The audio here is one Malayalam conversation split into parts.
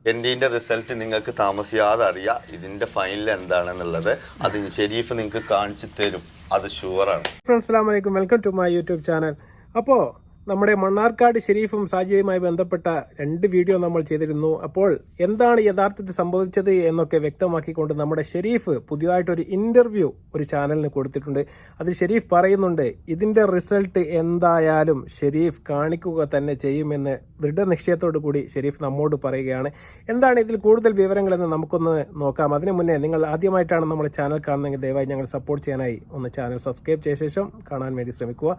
എൻ്റെ റിസൾട്ട് നിങ്ങൾക്ക് താമസിയാതെ അറിയാം. ഇതിന്റെ ഫൈനൽ എന്താണെന്നുള്ളത് അത് ഷെരീഫ് നിങ്ങൾക്ക് കാണിച്ചു തരും, അത് ഷുവറാണ്. അസ്സലാമു അലൈക്കും, welcome to my YouTube channel. അപ്പോൾ നമ്മുടെ മണ്ണാർക്കാട് ഷെരീഫും സാജിയുമായി ബന്ധപ്പെട്ട 2 വീഡിയോ നമ്മൾ ചെയ്തിരുന്നു. അപ്പോൾ എന്താണ് യഥാർത്ഥത്തിൽ സംഭവിച്ചത് എന്നൊക്കെ വ്യക്തമാക്കിക്കൊണ്ട് നമ്മുടെ ഷെരീഫ് പുതിയതായിട്ടൊരു ഇൻ്റർവ്യൂ ഒരു ചാനലിന് കൊടുത്തിട്ടുണ്ട്. അതിൽ ഷെരീഫ് പറയുന്നുണ്ട് ഇതിൻ്റെ റിസൾട്ട് എന്തായാലും ഷെരീഫ് കാണിക്കുക തന്നെ ചെയ്യുമെന്ന് ദൃഢനിശ്ചയത്തോടു കൂടി ഷെരീഫ് നമ്മോട് പറയുകയാണ്. എന്താണ് ഇതിൽ കൂടുതൽ വിവരങ്ങളെന്ന് നമുക്കൊന്ന് നോക്കാം. അതിനു മുന്നേ നിങ്ങൾ ആദ്യമായിട്ടാണ് നമ്മുടെ ചാനൽ കാണുന്നതെങ്കിൽ ദയവായി ഞങ്ങൾ സപ്പോർട്ട് ചെയ്യാനായി ഒന്ന് ചാനൽ സബ്സ്ക്രൈബ് ചെയ്ത ശേഷം കാണാൻ വേണ്ടി ശ്രമിക്കുക.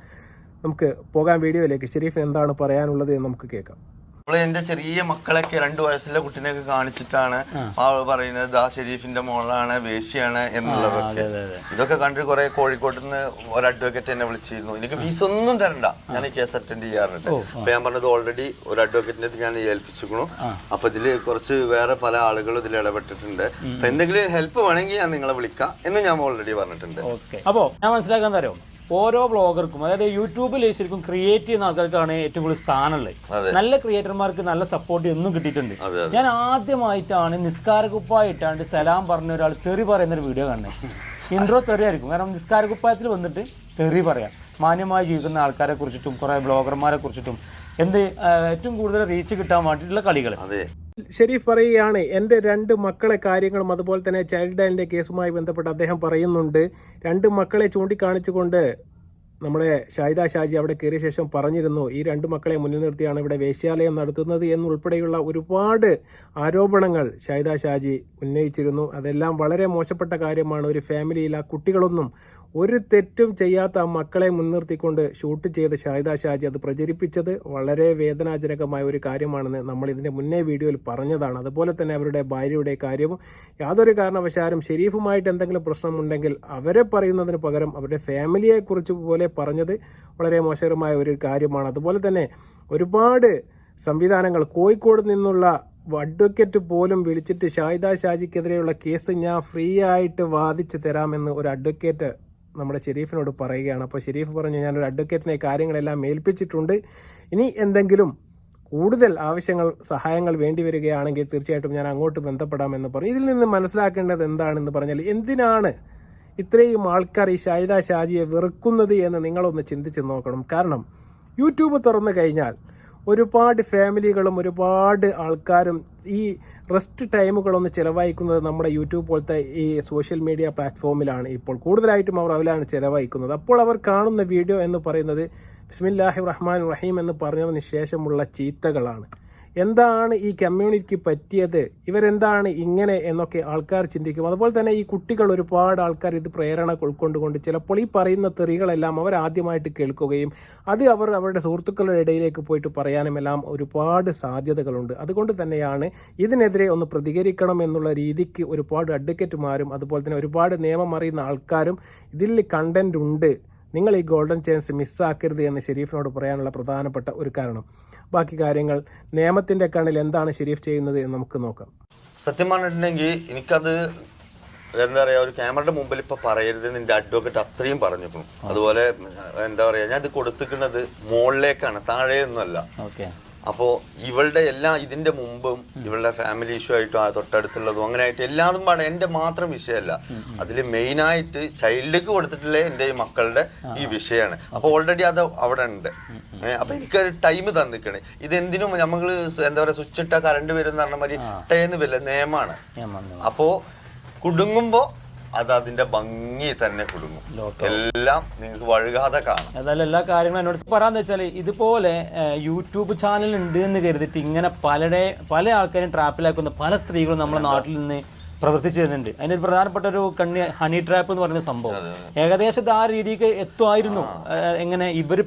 നമുക്ക് പോകാൻ വീഡിയോയിലേക്ക്. ഷെരീഫിന് എന്താണ് പറയാനുള്ളത് എന്ന് നമുക്ക് കേൾക്കാം. നമ്മൾ എന്റെ ചെറിയ മക്കളൊക്കെ 2 വയസ്സുള്ള കുട്ടീനെയൊക്കെ കാണിച്ചിട്ടാണ് ആൾ പറയുന്നത് ഷെരീഫിന്റെ മോളാണ്, വേശ്യാണ് എന്നുള്ളതൊക്കെ. ഇതൊക്കെ കണ്ടിട്ട് കുറെ കോഴിക്കോട്ട് നിന്ന് ഒരു അഡ്വക്കേറ്റ് എന്നെ വിളിച്ചിരുന്നു. എനിക്ക് ഫീസ് ഒന്നും തരണ്ട, ഞാൻ ഈ കേസ് അറ്റൻഡ് ചെയ്യാറുണ്ട്. അപ്പൊ ഞാൻ പറഞ്ഞത് ഓൾറെഡി ഒരു അഡ്വക്കേറ്റിനെ ഞാൻ ഏൽപ്പിച്ചിരിക്കണു. അപ്പൊ ഇതില് കുറച്ച് വേറെ പല ആളുകളും ഇതിൽ ഇടപെട്ടിട്ടുണ്ട്. അപ്പൊ എന്തെങ്കിലും ഹെൽപ്പ് വേണമെങ്കിൽ ഞാൻ നിങ്ങളെ വിളിക്കാം എന്ന് ഞാൻ ഓൾറെഡി പറഞ്ഞിട്ടുണ്ട്. അപ്പോ ഞാൻ മനസ്സിലാക്കാൻ തരാം, ഓരോ ബ്ലോഗർക്കും അതായത് യൂട്യൂബിൽ ശരിക്കും ക്രിയേറ്റ് ചെയ്യുന്ന ആൾക്കാർക്കാണ് ഏറ്റവും കൂടുതൽ സ്ഥാനമുള്ളത്. നല്ല ക്രിയേറ്റർമാർക്ക് നല്ല സപ്പോർട്ട് എന്നും കിട്ടിയിട്ടുണ്ട്. ഞാൻ ആദ്യമായിട്ടാണ് നിസ്കാരക്കുപ്പായിട്ടാണ്ട് സലാം പറഞ്ഞ ഒരാൾ തെറി പറയുന്ന ഒരു വീഡിയോ കാണുന്നത്. ഇൻട്രോ തെറിയായിരിക്കും, കാരണം നിസ്കാരക്കുപ്പായത്തിൽ വന്നിട്ട് തെറി പറയാം. മാന്യമായി ജീവിക്കുന്ന ആൾക്കാരെ കുറിച്ചിട്ടും കുറെ ബ്ലോഗർമാരെ കുറിച്ചിട്ടും ഏറ്റവും കൂടുതൽ റീച്ച് കിട്ടാൻ വേണ്ടിയിട്ടുള്ള കളികൾ. ഷെരീഫ് പറയുകയാണ് എൻ്റെ 2 മക്കളെ കാര്യങ്ങളും അതുപോലെ തന്നെ ചൈൽഡ് ലൈനിൻ്റെ കേസുമായി ബന്ധപ്പെട്ട് അദ്ദേഹം പറയുന്നുണ്ട്. 2 മക്കളെ ചൂണ്ടിക്കാണിച്ചുകൊണ്ട് നമ്മുടെ ഷാഹിദ ഷാജി അവിടെ കയറിയ ശേഷം പറഞ്ഞിരുന്നു ഈ 2 മക്കളെ മുന്നിൽ നിർത്തിയാണ് ഇവിടെ വേശ്യാലയം നടത്തുന്നത് എന്നുൾപ്പെടെയുള്ള ഒരുപാട് ആരോപണങ്ങൾ ഷാഹിദ ഷാജി ഉന്നയിച്ചിരുന്നു. അതെല്ലാം വളരെ മോശപ്പെട്ട കാര്യമാണ്. ഒരു ഫാമിലിയിൽ ആ കുട്ടികളൊന്നും ഒരു തെറ്റും ചെയ്യാത്ത ആ മക്കളെ മുൻനിർത്തിക്കൊണ്ട് ഷൂട്ട് ചെയ്ത ഷാഹിദ ഷാജി അത് പ്രചരിപ്പിച്ചത് വളരെ വേദനാജനകമായ ഒരു കാര്യമാണെന്ന് നമ്മൾ ഇതിൻ്റെ മുന്നേ വീഡിയോയിൽ പറഞ്ഞതാണ്. അതുപോലെ തന്നെ അവരുടെ ഭാര്യയുടെ കാര്യവും യാതൊരു കാരണവശാലും ഷെരീഫുമായിട്ട് എന്തെങ്കിലും പ്രശ്നമുണ്ടെങ്കിൽ അവരെ പറയുന്നതിന് പകരം അവരുടെ ഫാമിലിയെക്കുറിച്ച് പോലെ പറഞ്ഞത് വളരെ മോശകരമായ ഒരു കാര്യമാണ്. അതുപോലെ തന്നെ ഒരുപാട് സംവിധാനങ്ങൾ കോഴിക്കോട് നിന്നുള്ള അഡ്വക്കേറ്റ് പോലും വിളിച്ചിട്ട് ഷാഹിദ ഷാജിക്കെതിരെയുള്ള കേസ് ഞാൻ ഫ്രീ ആയിട്ട് വാദിച്ച് തരാമെന്ന് ഒരു അഡ്വക്കേറ്റ് നമ്മുടെ ഷെരീഫിനോട് പറയുകയാണ്. അപ്പോൾ ഷെരീഫ് പറഞ്ഞു ഞാനൊരു അഡ്വക്കേറ്റിനെ കാര്യങ്ങളെല്ലാം ഏൽപ്പിച്ചിട്ടുണ്ട്, ഇനി എന്തെങ്കിലും കൂടുതൽ സഹായങ്ങൾ വേണ്ടി വരികയാണെങ്കിൽ തീർച്ചയായിട്ടും ഞാൻ അങ്ങോട്ട് ബന്ധപ്പെടാമെന്ന് പറഞ്ഞു. ഇതിൽ നിന്ന് മനസ്സിലാക്കേണ്ടത് എന്താണെന്ന് പറഞ്ഞാൽ എന്തിനാണ് ഇത്രയും ആൾക്കാർ ഈ ഷാഹിദ ഷാജിയെ വെറുക്കുന്നത് എന്ന് നിങ്ങളൊന്ന് ചിന്തിച്ച് നോക്കണം. കാരണം യൂട്യൂബ് തുറന്നു കഴിഞ്ഞാൽ ഒരുപാട് ഫാമിലികളും ഒരുപാട് ആൾക്കാരും ഈ റെസ്റ്റ് ടൈമുകളൊന്ന് ചിലവഴിക്കുന്നത് നമ്മുടെ യൂട്യൂബ് പോലത്തെ ഈ സോഷ്യൽ മീഡിയ പ്ലാറ്റ്ഫോമിലാണ്. ഇപ്പോൾ കൂടുതലായിട്ടും അവർ അതിലാണ് ചിലവഴിക്കുന്നത്. അപ്പോൾ അവർ കാണുന്ന വീഡിയോ എന്ന് പറയുന്നത് ബിസ്മില്ലാഹിർ റഹ്മാനിർ റഹീം എന്ന് പറഞ്ഞതിന് ശേഷമുള്ള ചീത്തകളാണ്. എന്താണ് ഈ കമ്മ്യൂണിറ്റിക്ക് പറ്റിയത്, ഇവരെന്താണ് ഇങ്ങനെ എന്നൊക്കെ ആൾക്കാർ ചിന്തിക്കും. അതുപോലെ തന്നെ ഈ കുട്ടികൾ ഒരുപാട് ആൾക്കാർ ഇത് പ്രേരണ ഉൾക്കൊണ്ടുകൊണ്ട് ചിലപ്പോൾ ഈ പറയുന്ന തെറികളെല്ലാം അവർ ആദ്യമായിട്ട് കേൾക്കുകയും അത് അവരുടെ സുഹൃത്തുക്കളുടെ ഇടയിലേക്ക് പോയിട്ട് പറയാനും എല്ലാം ഒരുപാട് സാധ്യതകളുണ്ട്. അതുകൊണ്ട് തന്നെയാണ് ഇതിനെതിരെ ഒന്ന് പ്രതികരിക്കണം എന്നുള്ള രീതിക്ക് ഒരുപാട് അഡ്വക്കേറ്റുമാരും അതുപോലെ തന്നെ ഒരുപാട് നിയമം അറിയുന്ന ആൾക്കാരും ഇതിൽ കണ്ടന്റ് ഉണ്ട്. നിങ്ങൾ ഈ ഗോൾഡൻ ചാൻസ് മിസ്സാക്കരുത് എന്ന് ഷെരീഫിനോട് പറയാനുള്ള പ്രധാനപ്പെട്ട ഒരു കാരണം. ബാക്കി കാര്യങ്ങൾ നിയമത്തിന്റെ കണ്ണിൽ എന്താണ് ഷെരീഫ് ചെയ്യുന്നത് എന്ന് നമുക്ക് നോക്കാം. സത്യം പറഞ്ഞിട്ടുണ്ടെങ്കിൽ എനിക്കത് എന്താ പറയാ, ഒരു ക്യാമറയുടെ മുമ്പിൽ ഇപ്പൊ പറയരുത് എന്റെ അഡ്വക്കേറ്റ് അത്രയും പറഞ്ഞിരിക്കുന്നു. അതുപോലെ എന്താ പറയാ, ഞാൻ ഇത് കൊടുത്തിരിക്കുന്നത് മുകളിലേക്കാണ്, താഴെയൊന്നുമല്ല. അപ്പോൾ ഇവളുടെ ഇതിന്റെ മുമ്പും ഇവളുടെ ഫാമിലി ഇഷ്യൂ ആയിട്ടും തൊട്ടടുത്തുള്ളതും അങ്ങനെ ആയിട്ട് എല്ലാതും പാടെ എന്റെ മാത്രം വിഷയമല്ല. അതിൽ മെയിനായിട്ട് ചൈൽഡിലേക്ക് കൊടുത്തിട്ടുള്ള എൻ്റെ ഈ മക്കളുടെ ഈ വിഷയമാണ്. അപ്പോൾ ഓൾറെഡി അത് അവിടെ ഉണ്ട്. അപ്പൊ എനിക്കൊരു ടൈം തന്നിക്കണേ. ഇതെന്തിനും നമ്മൾ എന്താ പറയാ, സ്വിച്ച് ഇട്ടാ കറണ്ട് വരും എന്ന് പറഞ്ഞ മാതിരി ടേന്ന് വല്ല നിയമമാണ്. അപ്പോ കുടുങ്ങുമ്പോ അത് അതിന്റെ ഭംഗി തന്നെ കൊടുക്കും. എല്ലാം നിങ്ങൾക്ക് വഴുകാതെ കാണാം. അതായത് എല്ലാ കാര്യങ്ങളും എന്നോട് പറയാന്ന് വെച്ചാല് ഇതുപോലെ യൂട്യൂബ് ചാനൽ ഉണ്ട് എന്ന് കരുതിട്ട് ഇങ്ങനെ പല ആൾക്കാരും ട്രാപ്പിലാക്കുന്ന പല സ്ത്രീകളും നമ്മുടെ നാട്ടിൽ നിന്ന് പ്രവർത്തിച്ചു വരുന്നുണ്ട്. അതിന്റെ പ്രധാനപ്പെട്ട ഒരു ഹണി ട്രാപ്പ് എന്ന് പറയുന്ന സംഭവം ഏകദേശം ആ രീതിക്ക് എത്തുമായിരുന്നു. എങ്ങനെ ഇവർ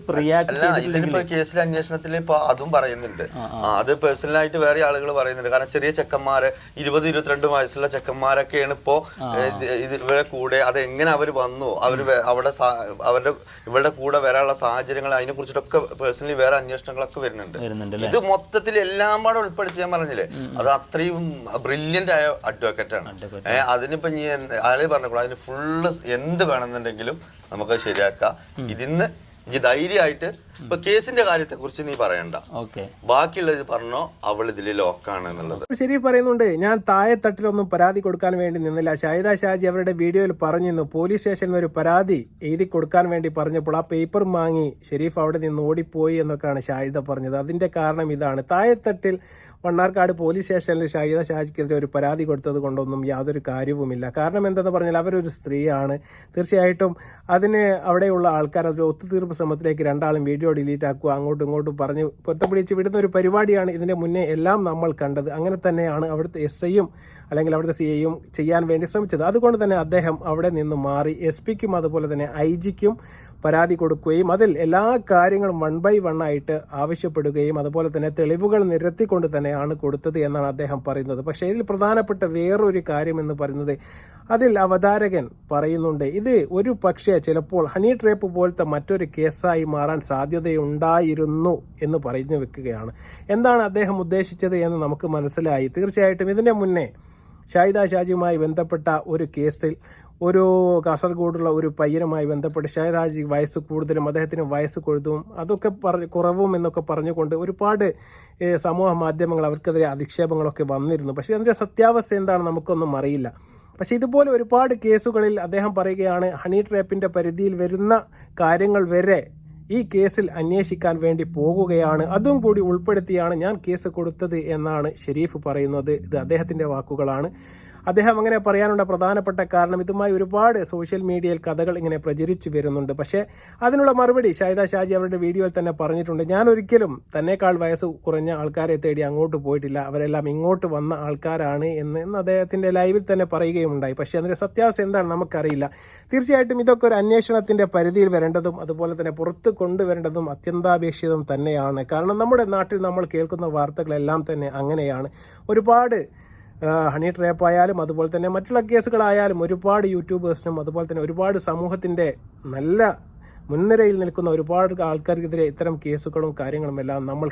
കേസിലെ അന്വേഷണത്തിൽ ഇപ്പൊ അതും പറയുന്നുണ്ട്. അത് പേഴ്സണലായിട്ട് വേറെ ആളുകൾ പറയുന്നുണ്ട്. കാരണം ചെറിയ ചെക്കന്മാര് 20-22 വയസ്സുള്ള ചെക്കന്മാരൊക്കെയാണ് ഇപ്പോ ഇവരുടെ കൂടെ. അത് എങ്ങനെ അവർ വന്നു, ഇവരുടെ കൂടെ വരാനുള്ള സാഹചര്യങ്ങൾ, അതിനെ കുറിച്ചിട്ടൊക്കെ പേഴ്സണലി വേറെ അന്വേഷണങ്ങളൊക്കെ വരുന്നുണ്ട്. ഇത് മൊത്തത്തിൽ എല്ലാം പാടെ ഉൾപ്പെടുത്തി ഞാൻ പറഞ്ഞില്ലേ, അത് അത്രയും ബ്രില്യന്റ് ആയ അഡ്വക്കേറ്റ്. അതിനിപ്പോ നീ ആള് പറഞ്ഞോളൂ, അതിന് ഫുള്ള് എന്ത് വേണമെന്നുണ്ടെങ്കിലും നമുക്ക് ശരിയാക്കാം. ഇതിന്ന് ഈ ധൈര്യമായിട്ട് ഇപ്പൊ കേസിന്റെ കാര്യത്തെ കുറിച്ച് നീ പറയണ്ട, ബാക്കിയുള്ളത് പറഞ്ഞോ, അവൾ ഇതിൽ ലോക്കാണ് എന്നുള്ളത്. ഷെരീഫ് പറയുന്നുണ്ട്, ഞാൻ താഴെത്തട്ടിലൊന്നും പരാതി കൊടുക്കാൻ വേണ്ടി നിന്നില്ല. ഷാഹിദ ഷാജി അവരുടെ വീഡിയോയിൽ പറഞ്ഞിരുന്നു പോലീസ് സ്റ്റേഷനിൽ ഒരു പരാതി എഴുതി കൊടുക്കാൻ വേണ്ടി പറഞ്ഞപ്പോൾ ആ പേപ്പർ വാങ്ങി ഷെരീഫ് അവിടെ നിന്ന് ഓടിപ്പോയി എന്നൊക്കെയാണ് ഷാഹിദ പറഞ്ഞത്. അതിന്റെ കാരണം ഇതാണ്, താഴെത്തട്ടിൽ മണ്ണാർക്കാട് പോലീസ് സ്റ്റേഷനിൽ ഷാഹിദ ഷാജിക്കെതിരെ ഒരു പരാതി കൊടുത്തത് കൊണ്ടൊന്നും യാതൊരു കാര്യവുമില്ല. കാരണം എന്തെന്ന് പറഞ്ഞാൽ അവരൊരു സ്ത്രീയാണ്. തീർച്ചയായിട്ടും അതിന് അവിടെയുള്ള ആൾക്കാർ അതൊരു ഒത്തുതീർപ്പ് ശ്രമത്തിലേക്ക് രണ്ടാളും വീഡിയോ ഡിലീറ്റ് ആക്കുക, അങ്ങോട്ടും ഇങ്ങോട്ടും പറഞ്ഞ് പൊരുത്തപ്പിടിച്ച് വിടുന്ന ഒരു പരിപാടിയാണ് ഇതിൻ്റെ മുന്നേ എല്ലാം നമ്മൾ കണ്ടത്. അങ്ങനെ തന്നെയാണ് അവിടുത്തെ SIയും അല്ലെങ്കിൽ അവിടുത്തെ CIയും ചെയ്യാൻ വേണ്ടി ശ്രമിച്ചത്. അതുകൊണ്ട് തന്നെ അദ്ദേഹം അവിടെ നിന്ന് മാറി SP-ക്കും അതുപോലെ തന്നെ IG-ക്കും പരാതി കൊടുക്കുകയും അതിൽ എല്ലാ കാര്യങ്ങളും 1 by 1 ആയിട്ട് ആവശ്യപ്പെടുകയും അതുപോലെ തന്നെ തെളിവുകൾ നിരത്തിക്കൊണ്ട് തന്നെയാണ് കൊടുത്തത് എന്നാണ് അദ്ദേഹം പറയുന്നത്. പക്ഷേ ഇതിൽ പ്രധാനപ്പെട്ട വേറൊരു കാര്യം എന്ന് പറയുന്നത്, അതിൽ അവതാരകൻ പറയുന്നുണ്ട്, ഇത് ഒരു പക്ഷേ ചിലപ്പോൾ ഹണി ട്രാപ്പ് പോലത്തെ മറ്റൊരു കേസായി മാറാൻ സാധ്യതയുണ്ടായിരുന്നു എന്ന് പറഞ്ഞു വെക്കുകയാണ്. എന്താണ് അദ്ദേഹം ഉദ്ദേശിച്ചത് എന്ന് നമുക്ക് മനസ്സിലായി. തീർച്ചയായിട്ടും ഇതിൻ്റെ മുന്നേ ഷാഹിദ ഷാജിയുമായി ബന്ധപ്പെട്ട ഒരു കേസിൽ ഒരു കാസർഗോഡുള്ള ഒരു പയ്യനുമായി ബന്ധപ്പെട്ട് ഷാഹിദ ഷാജി വയസ്സ് കൂടുതലും അദ്ദേഹത്തിന് വയസ്സ് കൊഴുതും അതൊക്കെ കുറവും എന്നൊക്കെ പറഞ്ഞുകൊണ്ട് ഒരുപാട് സമൂഹ മാധ്യമങ്ങൾ അവർക്കെതിരെ അധിക്ഷേപങ്ങളൊക്കെ വന്നിരുന്നു. പക്ഷേ അതിൻ്റെ സത്യാവസ്ഥ എന്താണ് നമുക്കൊന്നും അറിയില്ല. പക്ഷേ ഇതുപോലെ ഒരുപാട് കേസുകളിൽ അദ്ദേഹം പറയുകയാണ്, ഹണി ട്രാപ്പിൻ്റെ പരിധിയിൽ വരുന്ന കാര്യങ്ങൾ വരെ ഈ കേസിൽ അന്വേഷിക്കാൻ വേണ്ടി പോകുകയാണ്, അതും കൂടി ഉൾപ്പെടുത്തിയാണ് ഞാൻ കേസ് കൊടുത്തത് എന്നാണ് ഷെരീഫ് പറയുന്നത്. ഇത് അദ്ദേഹത്തിൻ്റെ വാക്കുകളാണ്. അദ്ദേഹം അങ്ങനെ പറയാനുള്ള പ്രധാനപ്പെട്ട കാരണം, ഇതുമായി ഒരുപാട് സോഷ്യൽ മീഡിയയിൽ കഥകൾ ഇങ്ങനെ പ്രചരിച്ചു വരുന്നുണ്ട്. പക്ഷേ അതിനുള്ള മറുപടി ഷാഹിദ ഷാജി അവരുടെ വീഡിയോയിൽ തന്നെ പറഞ്ഞിട്ടുണ്ട്, ഞാൻ ഒരിക്കലും തന്നേക്കാൾ വയസ്സ് കുറഞ്ഞ ആൾക്കാരെ തേടി അങ്ങോട്ട് പോയിട്ടില്ല, അവരെല്ലാം ഇങ്ങോട്ട് വന്ന ആൾക്കാരാണ് എന്ന് അദ്ദേഹത്തിൻ്റെ ലൈവിൽ തന്നെ പറയുകയുണ്ടായി. പക്ഷേ അതിൻ്റെ സത്യാവസ്ഥ എന്താണ് നമുക്കറിയില്ല. തീർച്ചയായിട്ടും ഇതൊക്കെ ഒരു അന്വേഷണത്തിൻ്റെ പരിധിയിൽ വരേണ്ടതും അതുപോലെ തന്നെ പുറത്ത് കൊണ്ടുവരേണ്ടതും അത്യന്താപേക്ഷിതം തന്നെയാണ്. കാരണം നമ്മുടെ നാട്ടിൽ നമ്മൾ കേൾക്കുന്ന വാർത്തകളെല്ലാം തന്നെ അങ്ങനെയാണ്. ഒരുപാട് ഹണി ട്രാപ്പ് ആയാലും അതുപോലെ തന്നെ മറ്റുള്ള കേസുകളായാലും ഒരുപാട് യൂട്യൂബേഴ്സിനും അതുപോലെ തന്നെ ഒരുപാട് സമൂഹത്തിൻ്റെ നല്ല മുൻനിരയിൽ നിൽക്കുന്ന ഒരുപാട് ആൾക്കാർക്കെതിരെ ഇത്തരം കേസുകളും കാര്യങ്ങളും എല്ലാം നമ്മൾ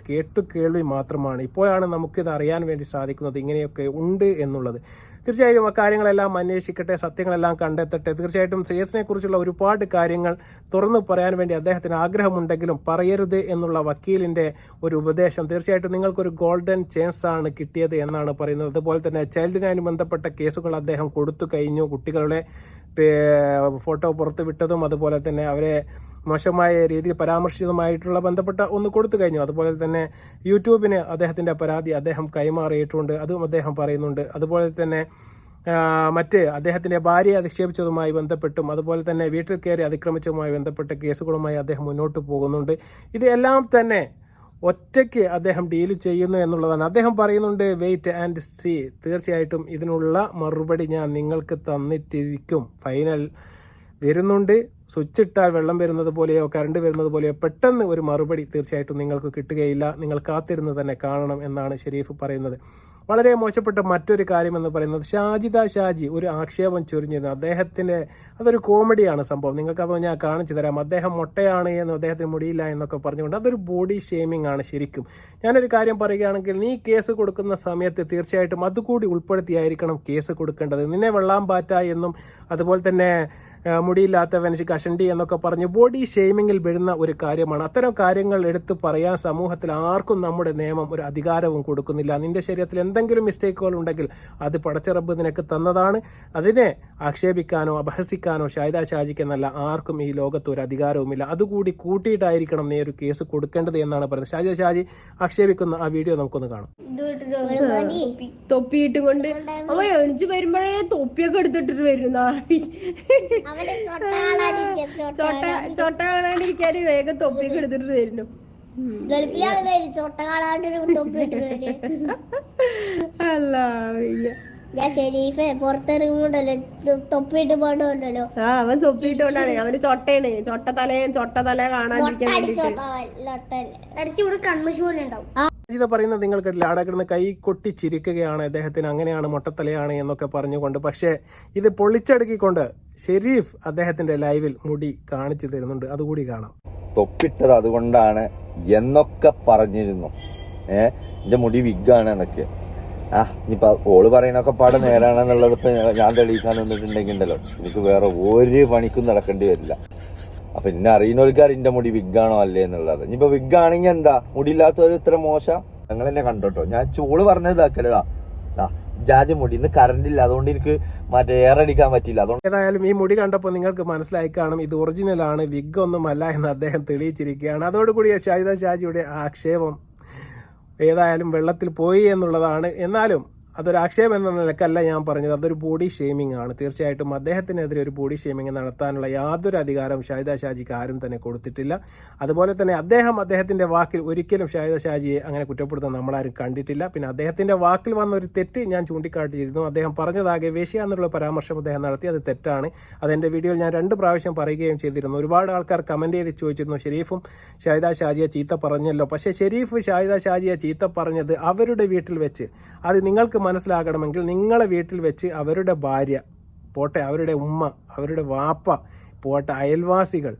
കേൾവി മാത്രമാണ്. ഇപ്പോഴാണ് നമുക്കിത് അറിയാൻ വേണ്ടി സാധിക്കുന്നത് ഇങ്ങനെയൊക്കെ ഉണ്ട് എന്നുള്ളത്. തീർച്ചയായും ആ കാര്യങ്ങളെല്ലാം അന്വേഷിക്കട്ടെ, സത്യങ്ങളെല്ലാം കണ്ടെത്തട്ടെ. തീർച്ചയായിട്ടും കേസിനെ കുറിച്ചുള്ള ഒരുപാട് കാര്യങ്ങൾ തുറന്നു പറയാൻ വേണ്ടി അദ്ദേഹത്തിന് ആഗ്രഹമുണ്ടെങ്കിലും പറയരുത് എന്നുള്ള വക്കീലിൻ്റെ ഒരു ഉപദേശം തീർച്ചയായിട്ടും നിങ്ങൾക്കൊരു ഗോൾഡൻ ചാൻസ് ആണ് കിട്ടിയത് എന്നാണ് പറയുന്നത്. അതുപോലെ തന്നെ ചൈൽഡിനായി ബന്ധപ്പെട്ട കേസുകൾ അദ്ദേഹം കൊടുത്തു കഴിഞ്ഞു. കുട്ടികളുടെ ഫോട്ടോ പുറത്തു വിട്ടതും അതുപോലെ തന്നെ അവരെ മോശമായ രീതിയിൽ പരാമർശിച്ചതുമായിട്ടുള്ള ബന്ധപ്പെട്ട ഒന്ന് കൊടുത്തു കഴിഞ്ഞു. അതുപോലെ തന്നെ യൂട്യൂബിന് അദ്ദേഹത്തിൻ്റെ പരാതി അദ്ദേഹം കൈമാറിയിട്ടുണ്ട്, അതും അദ്ദേഹം പറയുന്നുണ്ട്. അതുപോലെ തന്നെ മറ്റ് അദ്ദേഹത്തിൻ്റെ ഭാര്യയെ അധിക്ഷേപിച്ചതുമായി ബന്ധപ്പെട്ടും അതുപോലെ തന്നെ വീട്ടിൽ കയറി അതിക്രമിച്ചതുമായി ബന്ധപ്പെട്ട കേസുകളുമായി അദ്ദേഹം മുന്നോട്ട് പോകുന്നുണ്ട്. ഇതെല്ലാം തന്നെ ഒറ്റയ്ക്ക് അദ്ദേഹം ഡീൽ ചെയ്യുന്നു എന്നുള്ളതാണ്. അദ്ദേഹം പറയുന്നുണ്ട്, വെയിറ്റ് ആൻഡ് സീ. തീർച്ചയായിട്ടും ഇതിനുള്ള മറുപടി ഞാൻ നിങ്ങൾക്ക് തന്നിട്ടിരിക്കും. ഫൈനൽ വരുന്നുണ്ട്. സ്വിച്ച് ഇട്ടാൽ വെള്ളം വരുന്നത് പോലെയോ കറണ്ട് വരുന്നത് പോലെയോ പെട്ടെന്ന് ഒരു മറുപടി തീർച്ചയായിട്ടും നിങ്ങൾക്ക് കിട്ടുകയില്ല. നിങ്ങൾ കാത്തിരുന്ന് തന്നെ കാണണം എന്നാണ് ഷെരീഫ് പറയുന്നത്. വളരെ മോശപ്പെട്ട മറ്റൊരു കാര്യം എന്ന് പറയുന്നത്, ഷാഹിദ ഷാജി ഒരു ആക്ഷേപം ചൊരിഞ്ഞിരുന്നു. അദ്ദേഹത്തിൻ്റെ അതൊരു കോമഡിയാണ് സംഭവം. നിങ്ങൾക്കത് ഞാൻ കാണിച്ചു തരാം. അദ്ദേഹം മൊട്ടയാണ് എന്നും അദ്ദേഹത്തിന് മുടിയില്ല എന്നൊക്കെ പറഞ്ഞുകൊണ്ട് അതൊരു ബോഡി ഷെയ്മിംഗ് ആണ് ശരിക്കും. ഞാനൊരു കാര്യം പറയുകയാണെങ്കിൽ, നീ കേസ് കൊടുക്കുന്ന സമയത്ത് തീർച്ചയായിട്ടും അതുകൂടി ഉൾപ്പെടുത്തിയായിരിക്കണം കേസ് കൊടുക്കേണ്ടത്. നിന്നെ വെള്ളാമ്പാറ്റ എന്നും അതുപോലെ തന്നെ മുടിയില്ലാത്തവൻ കഷണ്ടി എന്നൊക്കെ പറഞ്ഞ് ബോഡി ഷെയ്മിങ്ങിൽ വീഴുന്ന ഒരു കാര്യമാണ്. അത്തരം കാര്യങ്ങൾ എടുത്ത് പറയാൻ സമൂഹത്തിൽ ആർക്കും നമ്മുടെ നിയമം ഒരു അധികാരവും കൊടുക്കുന്നില്ല. നിന്റെ ശരീരത്തിൽ എന്തെങ്കിലും മിസ്റ്റേക്കുകൾ ഉണ്ടെങ്കിൽ അത് പടച്ച റബ്ബ് നിനക്ക് തന്നതാണ്. അതിനെ ആക്ഷേപിക്കാനോ അപഹസിക്കാനോ ഷാഹിദ ഷാജിക്ക് എന്നല്ല ആർക്കും ഈ ലോകത്ത് ഒരു അധികാരവുമില്ല. അതുകൂടി കൂട്ടിയിട്ടായിരിക്കണം നീ ഒരു കേസ് കൊടുക്കേണ്ടത് എന്നാണ് പറയുന്നത്. ഷാഹിദ ഷാജി ആക്ഷേപിക്കുന്ന ആ വീഡിയോ നമുക്കൊന്ന് കാണാം. തൊപ്പിയിട്ട് കൊണ്ട് അവ എണിച്ച് വരുമ്പോഴേ തൊപ്പിയൊക്കെ എടുത്തിട്ടിട്ട് വരുന്ന ചൊട്ട കാണാണ്ടിരിക്കാന് വേഗം തൊപ്പിയൊക്കെ എടുത്തിട്ട് വരുന്നു. അല്ല ഷെരീഫെ പുറത്തിറങ്ങുമ്പോണ്ടല്ലോ തൊപ്പിയിട്ട് പോണ്ടല്ലോ. ആ അവൻ തൊപ്പിയിട്ടോണ്ടാണ്. അവന് ചൊട്ടയാണ്. ചൊട്ട തല കാണാണ്ടിരിക്കാൻ ഇവിടെ കൺമശി പോലെ ഉണ്ടാവും. ഇത് പറയുന്നത് നിങ്ങൾ കേട്ടില്ല, അവിടെ കിടന്ന് കൈ കൊട്ടി ചിരിക്കുകയാണ്, അദ്ദേഹത്തിന് അങ്ങനെയാണ് മൊട്ടത്തലയാണ് എന്നൊക്കെ പറഞ്ഞുകൊണ്ട്. പക്ഷേ ഇത് പൊളിച്ചടുക്കിക്കൊണ്ട് ഷെരീഫ് അദ്ദേഹത്തിന്റെ ലൈവിൽ മുടി കാണിച്ചു തരുന്നുണ്ട്. അതുകൂടി കാണാം. തൊപ്പിട്ടത് അതുകൊണ്ടാണ് എന്നൊക്കെ പറഞ്ഞിരുന്നു. എന്റെ മുടി വിഗാണ് എന്നൊക്കെ. ഇനിയിപ്പോ ഓള് പറയണൊക്കെ പാടെ നേരാണെന്നുള്ളത് ഇപ്പൊ ഞാൻ തെളിയിക്കാൻ നിന്നിട്ടുണ്ടെങ്കിൽ ഉണ്ടല്ലോ, എനിക്ക് വേറെ ഒരു പണിക്കും നടക്കേണ്ടി വരില്ല. അപ്പൊ എന്നെ അറിയുന്നവർക്ക് എന്റെ മുടി വിഗാണോ അല്ലേ എന്നുള്ളത്. ഇനിയിപ്പോ വിഗാണെങ്കിൽ എന്താ, മുടിയില്ലാത്തവർ ഇത്ര മോശം? ഞങ്ങൾ എന്നെ കണ്ടോട്ടോ, ഞാൻ ചൂള് പറഞ്ഞത് ഇതാക്കലതാ, ജാതി മുടി ഇന്ന് കറണ്ട് ഇല്ല, അതുകൊണ്ട് എനിക്ക് മറ്റേ എയർ അടിക്കാൻ പറ്റില്ല. അതുകൊണ്ട് ഏതായാലും ഈ മുടി കണ്ടപ്പോൾ നിങ്ങൾക്ക് മനസ്സിലായി കാണും ഇത് ഒറിജിനലാണ്, വിഗ് ഒന്നുമല്ല എന്ന് അദ്ദേഹം തെളിയിച്ചിരിക്കുകയാണ്. അതോടുകൂടി ഷാഹിദ ഷാജിയുടെ ആക്ഷേപം ഏതായാലും വെള്ളത്തിൽ പോയി എന്നുള്ളതാണ്. എന്നാലും അതൊരു ആക്ഷേപം എന്ന നിലക്കല്ല ഞാൻ പറഞ്ഞത്, അതൊരു ബോഡി ഷെയ്മിംഗ് ആണ്. തീർച്ചയായിട്ടും അദ്ദേഹത്തിനെതിരെ ഒരു ബോഡി ഷെയ്മിംഗ് നടത്താനുള്ള യാതൊരു അധികാരവും ഷാഹിദ ഷാജിക്ക് ആരും തന്നെ കൊടുത്തിട്ടില്ല. അതുപോലെ തന്നെ അദ്ദേഹത്തിൻ്റെ വാക്കിൽ ഒരിക്കലും ഷാഹിദ ഷാജിയെ അങ്ങനെ കുറ്റപ്പെടുത്താൻ നമ്മളാരും കണ്ടിട്ടില്ല. പിന്നെ അദ്ദേഹത്തിൻ്റെ വാക്കിൽ വന്ന ഒരു തെറ്റ് ഞാൻ ചൂണ്ടിക്കാട്ടിയിരുന്നു. അദ്ദേഹം പറഞ്ഞതാകെ വേശ്യ എന്നുള്ള പരാമർശം അദ്ദേഹം നടത്തി, അത് തെറ്റാണ്. അതെൻ്റെ വീഡിയോയിൽ ഞാൻ 2 പ്രാവശ്യം പറയുകയും ചെയ്തിരുന്നു. ഒരുപാട് ആൾക്കാർ കമൻറ്റ് ചെയ്ത് ചോദിച്ചിരുന്നു, ഷെരീഫും ഷാഹിദ ഷാജിയെ ചീത്ത പറഞ്ഞല്ലോ. പക്ഷേ ഷെരീഫ് ഷാഹിദ ഷാജിയെ ചീത്ത പറഞ്ഞത് അവരുടെ വീട്ടിൽ വെച്ച്, അത് നിങ്ങൾക്ക് മനസ്സിലാകണമെങ്കിൽ നിങ്ങളെ വീട്ടിൽ വെച്ച് അവരുടെ ഭാര്യ പോട്ടെ, അവരുടെ ഉമ്മ, അവരുടെ വാപ്പ പോട്ടെ, അയൽവാസികൾ,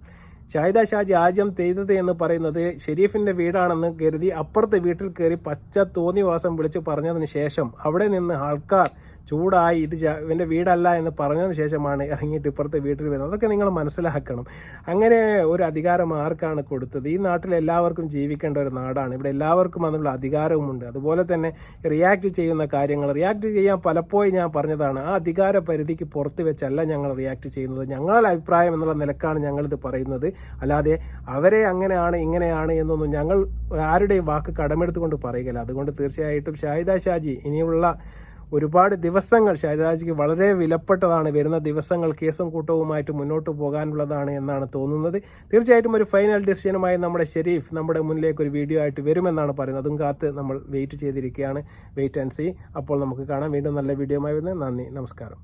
ഷാഹിദ ഷാജി ആദ്യം ചെയ്തത് എന്ന് പറയുന്നത് ഷെരീഫിൻ്റെ വീടാണെന്ന് കരുതി അപ്പുറത്തെ വീട്ടിൽ കയറി പച്ച തോന്നിവാസം വിളിച്ച് പറഞ്ഞതിന് ശേഷം അവിടെ നിന്ന് ആൾക്കാർ ചൂടായി ഇത് ഇവൻ്റെ വീടല്ല എന്ന് പറഞ്ഞതിന് ശേഷമാണ് ഇറങ്ങിയിട്ട് ഇപ്പുറത്തെ വീട്ടിൽ വരുന്നത്. അതൊക്കെ നിങ്ങൾ മനസ്സിലാക്കണം. അങ്ങനെ ഒരു അധികാരം ആർക്കാണ് കൊടുത്തത്? ഈ നാട്ടിൽ എല്ലാവർക്കും ജീവിക്കേണ്ട ഒരു നാടാണ്. ഇവിടെ എല്ലാവർക്കും അതിനുള്ള അധികാരവുമുണ്ട്. അതുപോലെ തന്നെ റിയാക്ട് ചെയ്യുന്ന കാര്യങ്ങൾ റിയാക്ട് ചെയ്യാൻ പലപ്പോഴും ഞാൻ പറഞ്ഞതാണ്, ആ അധികാര പരിധിക്ക് പുറത്ത് വെച്ചല്ല ഞങ്ങൾ റിയാക്ട് ചെയ്യുന്നത്. ഞങ്ങളുടെ അഭിപ്രായം എന്നുള്ള നിലക്കാണ് ഞങ്ങളിത് പറയുന്നത്. അല്ലാതെ അവരെ അങ്ങനെയാണ് ഇങ്ങനെയാണ് എന്നൊന്നും ഞങ്ങൾ ആരുടെയും വാക്ക് കടമെടുത്തുകൊണ്ട് പറയുകയില്ല. അതുകൊണ്ട് തീർച്ചയായിട്ടും ഷാഹിദ ഷാജി ഇനിയുള്ള ഒരുപാട് ദിവസങ്ങൾ ഷാഹിദ ഷാജിക്ക് വളരെ വിലപ്പെട്ടതാണ്. വരുന്ന ദിവസങ്ങൾ കേസും കൂട്ടവുമായിട്ട് മുന്നോട്ട് പോകാനുള്ളതാണ് എന്നാണ് തോന്നുന്നത്. തീർച്ചയായിട്ടും ഒരു ഫൈനൽ ഡിസിഷനുമായി നമ്മുടെ ഷെരീഫ് നമ്മുടെ മുന്നിലേക്ക് ഒരു വീഡിയോ ആയിട്ട് വരുമെന്നാണ് പറയുന്നത്. അതും കാത്ത് നമ്മൾ വെയിറ്റ് ചെയ്തിരിക്കുകയാണ്. Wait and see. അപ്പോൾ നമുക്ക് കാണാം. വീണ്ടും നല്ല വീഡിയോയുമായി വരുന്നത്. നന്ദി, നമസ്കാരം.